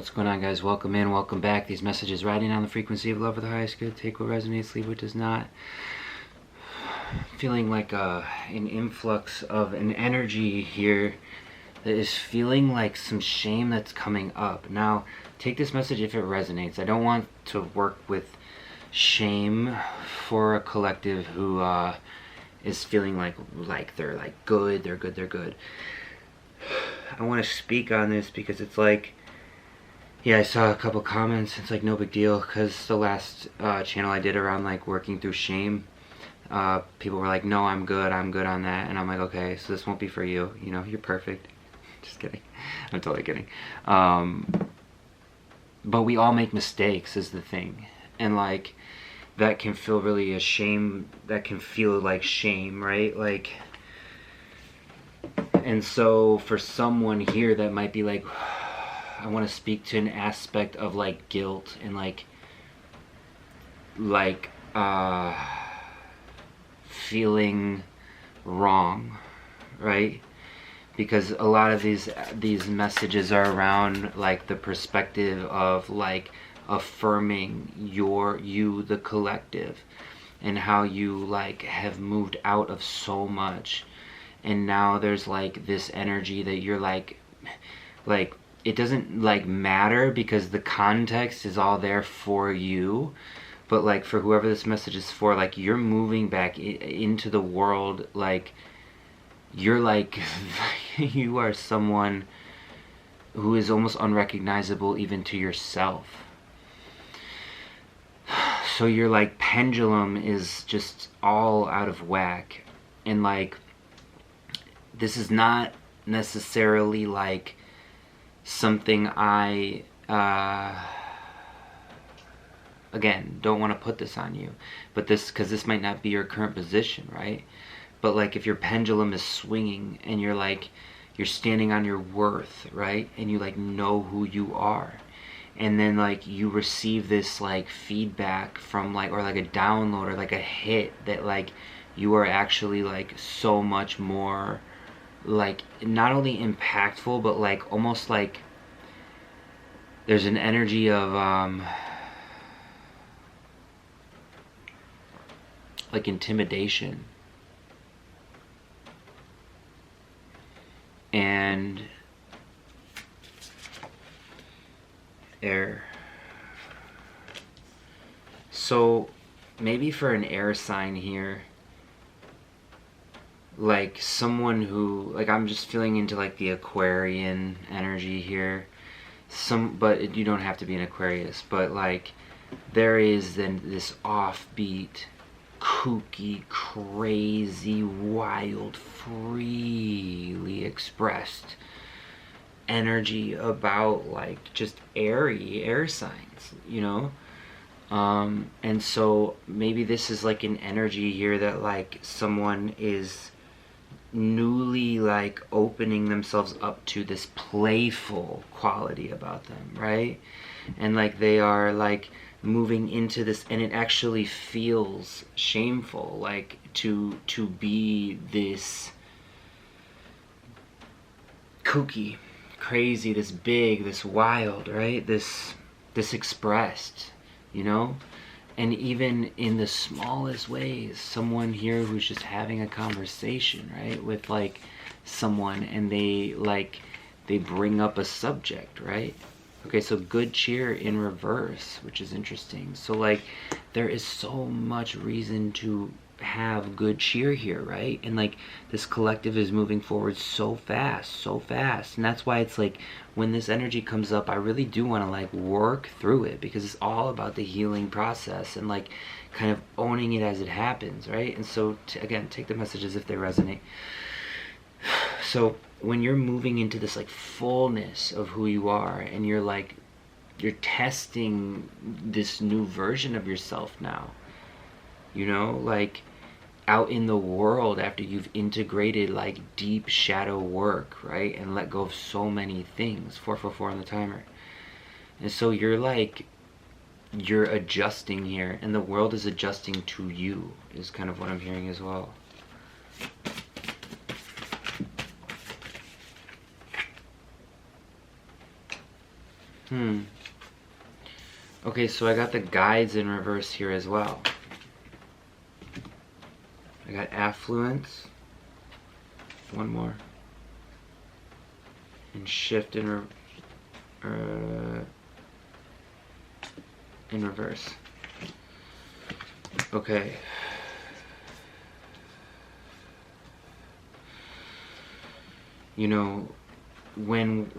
What's going on, guys? Welcome in, welcome back. These messages riding on the frequency of love for the highest good. Take what resonates, leave what does not. Feeling like an influx of an energy here that is feeling like some shame that's coming up. Now, take this message if it resonates. I don't want to work with shame for a collective who is feeling like they're like good, they're good. I want to speak on this because it's like, yeah, I saw a couple comments. It's like no big deal, because the last channel I did around like working through shame, people were like, no, I'm good on that. And I'm like, okay, so this won't be for you. You know, you're perfect. Just kidding. I'm totally kidding. But we all make mistakes is the thing. And like, that can feel really a shame. That can feel like shame, right? Like, and so for someone here that might be like, I want to speak to an aspect of like guilt and feeling wrong, right? Because a lot of these messages are around like the perspective of like affirming you the collective, and how you like have moved out of so much, and now there's like this energy that you're like it doesn't like matter because the context is all there for you, but like for whoever this message is for, like you're moving back into the world, like you're like you are someone who is almost unrecognizable even to yourself. So your like pendulum is just all out of whack, and like this is not necessarily like something I again don't want to put this on you, but because this might not be your current position, right? But like if your pendulum is swinging and you're like you're standing on your worth, right, and you like know who you are, and then like you receive this like feedback from like, or like a download or like a hit that like you are actually like so much more like not only impactful, but like almost like there's an energy of like intimidation and air. So maybe for an air sign here, like someone who, like I'm just feeling into like the Aquarian energy here. But you don't have to be an Aquarius, but like there is then this offbeat, kooky, crazy, wild, freely expressed energy about like just airy air signs, you know? And so maybe this is like an energy here that like someone is newly like opening themselves up to this playful quality about them, right? And like they are like moving into this, and it actually feels shameful like to be this kooky, crazy, this big, this wild, right? This expressed, you know? And even in the smallest ways, someone here who's just having a conversation, right, with like someone, and they bring up a subject, right? Okay, so good cheer in reverse, which is interesting. So like there is so much reason to have good cheer here, right? And like this collective is moving forward so fast, and that's why it's like when this energy comes up, I really do want to like work through it, because it's all about the healing process and like kind of owning it as it happens, right? And so again, take the messages if they resonate. So when you're moving into this like fullness of who you are, and you're testing this new version of yourself now, you know, like out in the world after you've integrated like deep shadow work, right, and let go of so many things. 444 on the timer. And so you're adjusting here, and the world is adjusting to you, is kind of what I'm hearing as well. Okay, so I got the guides in reverse here as well. I got affluence. One more. And shift in reverse. Okay. You know, when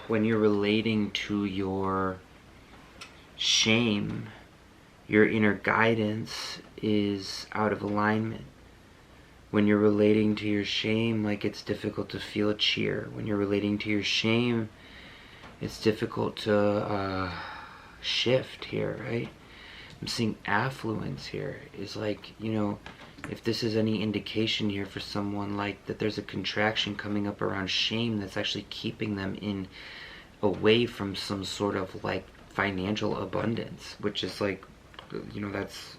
you're relating to your shame, your inner guidance is out of alignment. When you're relating to your shame, like, it's difficult to feel cheer. When you're relating to your shame, it's difficult to shift here, right? I'm seeing affluence here. Is like, you know, if this is any indication here for someone, like, that there's a contraction coming up around shame that's actually keeping them in away from some sort of like financial abundance, which is like, you know, that's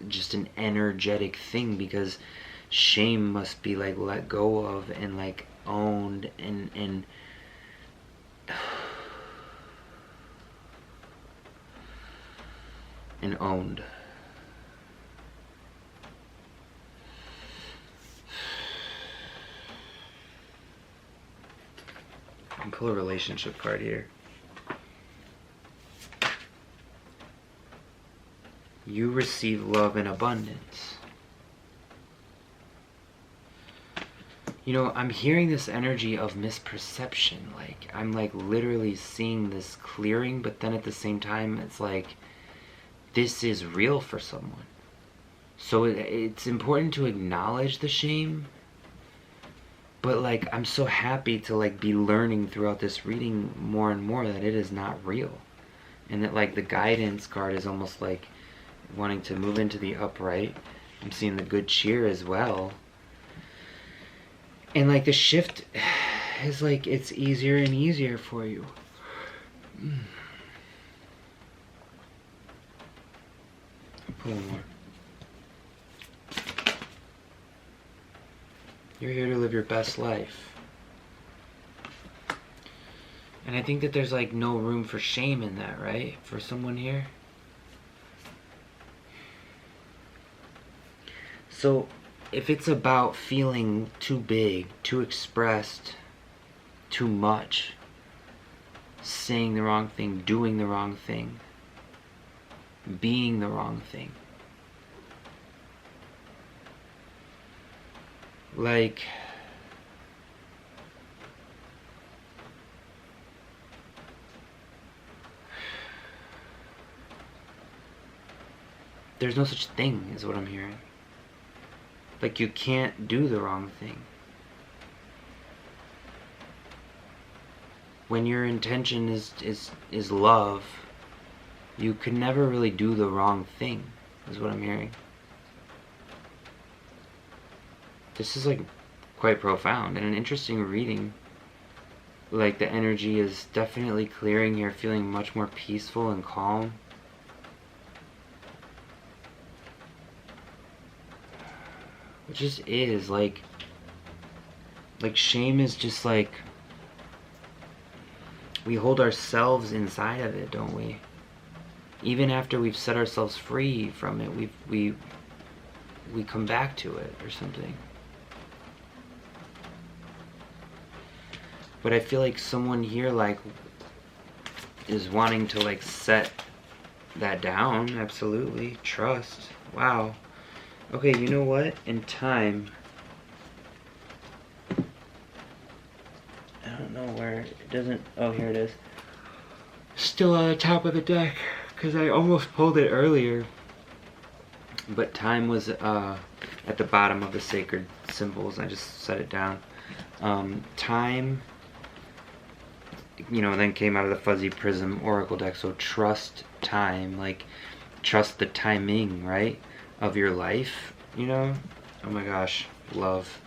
just an energetic thing, because shame must be like let go of and like owned and owned. I'll pull a relationship card here. You receive love in abundance. You know, I'm hearing this energy of misperception. Like, I'm like literally seeing this clearing, but then at the same time, it's like, this is real for someone. So it's important to acknowledge the shame, but like, I'm so happy to like be learning throughout this reading more and more that it is not real. And that like the guidance card is almost like wanting to move into the upright. I'm seeing the good cheer as well. And like the shift is like, it's easier and easier for you. Pull one more. You're here to live your best life. And I think that there's like no room for shame in that, right? For someone here. So if it's about feeling too big, too expressed, too much, saying the wrong thing, doing the wrong thing, being the wrong thing, like, there's no such thing, is what I'm hearing. Like, you can't do the wrong thing. When your intention is love, you can never really do the wrong thing, is what I'm hearing. This is like quite profound and an interesting reading. Like, the energy is definitely clearing here, feeling much more peaceful and calm. It just is like shame is just like, we hold ourselves inside of it, don't we? Even after we've set ourselves free from it, we come back to it or something. But I feel like someone here like is wanting to like set that down. Absolutely. Trust. Wow. Okay, you know what? In time, I don't know where it doesn't. Oh, here it is. Still on the top of the deck, because I almost pulled it earlier. But time was at the bottom of the sacred symbols. I just set it down. Time, you know, then came out of the fuzzy prism oracle deck. So trust time, like trust the timing, right, of your life, you know. Oh my gosh, love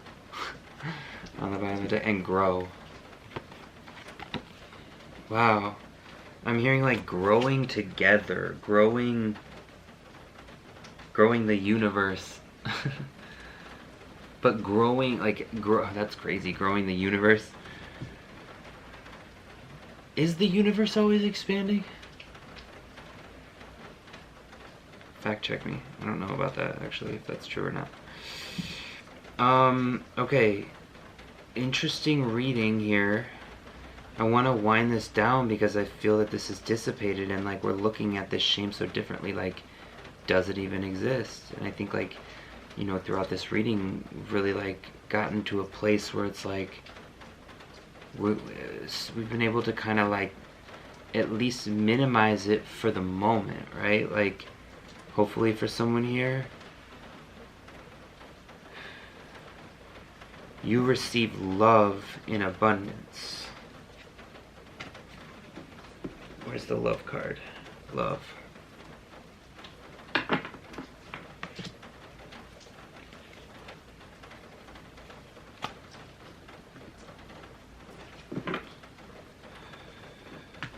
on the bottom of the deck, and grow. Wow, I'm hearing like growing together, growing the universe. But growing, like, that's crazy, growing the universe. Is the universe always expanding? Fact check me. I don't know about that, actually, if that's true or not. Okay. Interesting reading here. I want to wind this down because I feel that this is dissipated and like we're looking at this shame so differently. Like, does it even exist? And I think like, you know, throughout this reading, really like gotten to a place where it's like we've been able to kind of like at least minimize it for the moment, right? Like, hopefully for someone here, you receive love in abundance. Where's the love card? Love.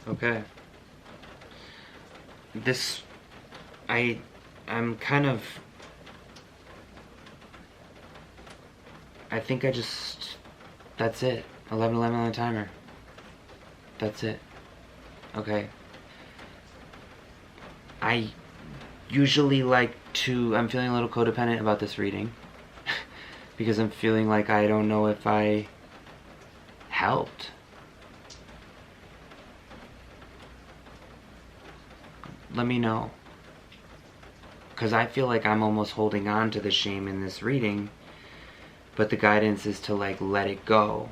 Okay. This, I'm kind of, I think I just, that's it. 11:11 on the timer. That's it. Okay. I usually like to, I'm feeling a little codependent about this reading because I'm feeling like I don't know if I helped. Let me know. Because I feel like I'm almost holding on to the shame in this reading, but the guidance is to like let it go.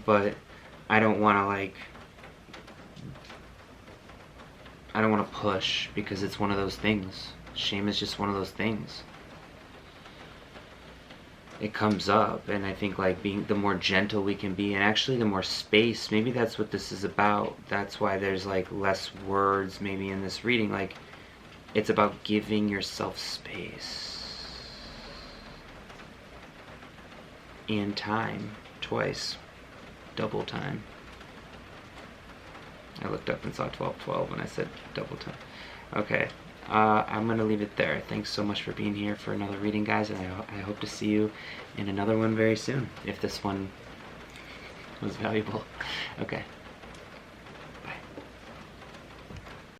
But I don't want to like, I don't want to push because it's one of those things. Shame is just one of those things. It comes up, and I think like being, the more gentle we can be, and actually the more space, maybe that's what this is about. That's why there's like less words maybe in this reading. Like, it's about giving yourself space and time. Twice. Double time. I looked up and saw 12:12 when I said double time. Okay. I'm going to leave it there. Thanks so much for being here for another reading, guys, and I hope to see you in another one very soon, if this one was valuable. Okay.